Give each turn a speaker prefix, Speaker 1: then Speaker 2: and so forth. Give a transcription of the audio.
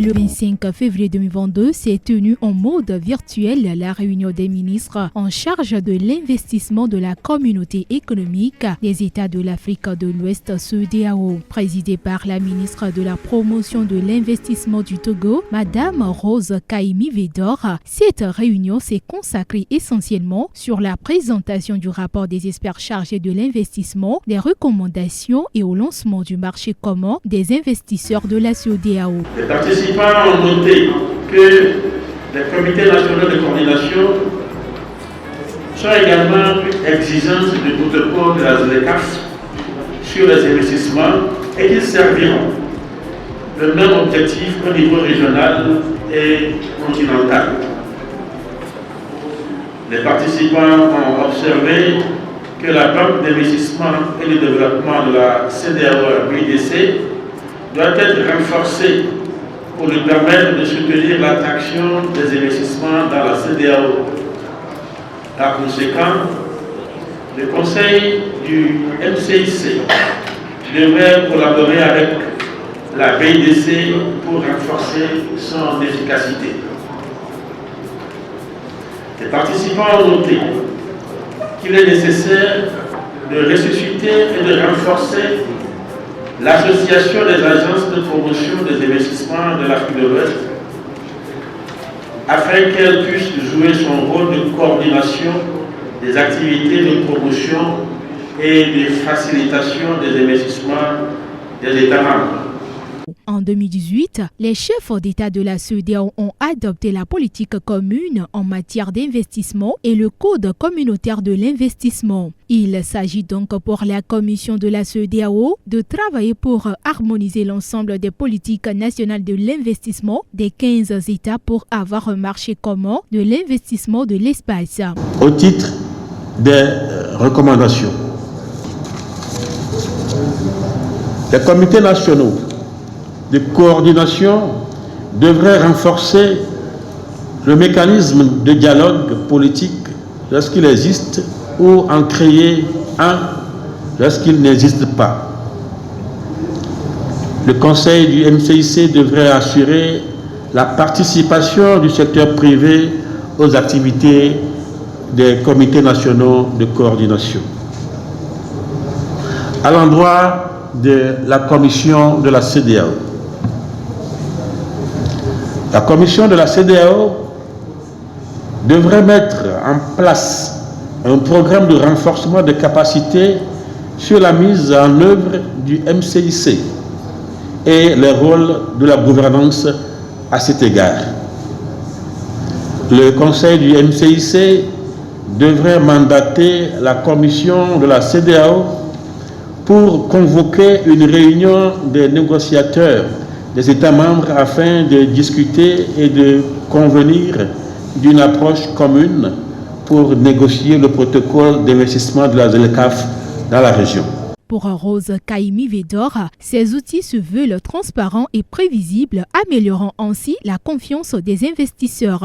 Speaker 1: Le 25 février 2022 s'est tenue en mode virtuel la réunion des ministres en charge de l'investissement de la communauté économique des États de l'Afrique de l'Ouest CEDEAO, présidée par la ministre de la promotion de l'investissement du Togo, Madame Rose Kaimi Vedor. Cette réunion s'est consacrée essentiellement sur la présentation du rapport des experts chargés de l'investissement, des recommandations et au lancement du marché commun des investisseurs de la CEDEAO.
Speaker 2: Les participants ont noté que les comités nationaux de coordination sont également exigeants du protocole de la ZLECAf sur les investissements et qu'ils serviront le même objectif au niveau régional et continental. Les participants ont observé que la Banque d'investissement et de développement de la CEDEAO BIDC doit être renforcée pour lui permettre de soutenir l'attraction des investissements dans la CEDEAO. Par conséquent, le Conseil du MCIC devrait collaborer avec la BIDC pour renforcer son efficacité. Les participants ont noté qu'il est nécessaire de ressusciter et de renforcer l'association des agences de promotion des investissements de l'Afrique de l'Ouest afin qu'elle puisse jouer son rôle de coordination des activités de promotion et de facilitation des investissements des États membres.
Speaker 1: En 2018, les chefs d'État de la CEDEAO ont adopté la politique commune en matière d'investissement et le Code communautaire de l'investissement. Il s'agit donc pour la Commission de la CEDEAO de travailler pour harmoniser l'ensemble des politiques nationales de l'investissement des 15 États pour avoir un marché commun de l'investissement de l'espace.
Speaker 3: Au titre des recommandations, les comités nationaux de coordination devrait renforcer le mécanisme de dialogue politique lorsqu'il existe ou en créer un lorsqu'il n'existe pas. Le Conseil du MCIC devrait assurer la participation du secteur privé aux activités des comités nationaux de coordination. À l'endroit de la commission de la CEDEAO, la commission de la CEDEAO devrait mettre en place un programme de renforcement de capacités sur la mise en œuvre du MCIC et le rôle de la gouvernance à cet égard. Le Conseil du MCIC devrait mandater la commission de la CEDEAO pour convoquer une réunion des négociateurs des États membres afin de discuter et de convenir d'une approche commune pour négocier le protocole d'investissement de la ZLECAf dans la région.
Speaker 1: Pour Rose Kaimi Vedor, ces outils se veulent transparents et prévisibles, améliorant ainsi la confiance des investisseurs.